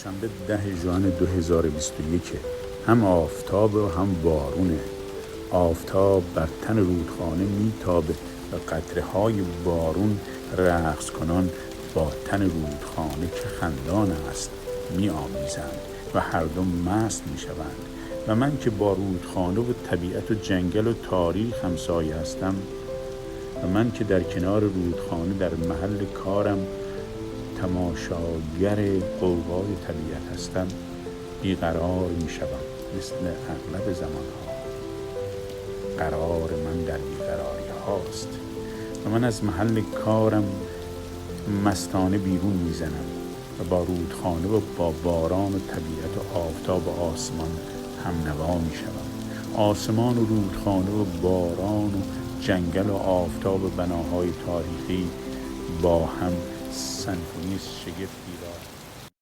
چهارشنبه 10 ژوئن 2021 هم آفتاب و هم بارونه. آفتاب بر تن رودخانه میتابه و قطره‌های بارون رقص کنان با تن رودخانه که خندان است می‌آمیزند و هر دو مست میشوند. و من که با رودخانه و طبیعت و جنگل و تاریخ همسایه هستم و من که در کنار رودخانه در محل کارم تماشاگر غوغای طبیعت هستم بیقرار میشوم. مثل اغلب زمانها قرار من در بیقراری هاست و من از محل کارم مستانه بیرون میزنم و با رودخانه و با باران و طبیعت و آفتاب و آسمان هم نوا میشوم. آسمان و رودخانه و باران و جنگل و آفتاب و بناهای تاریخی با هم سمفونی شگفتی دارند.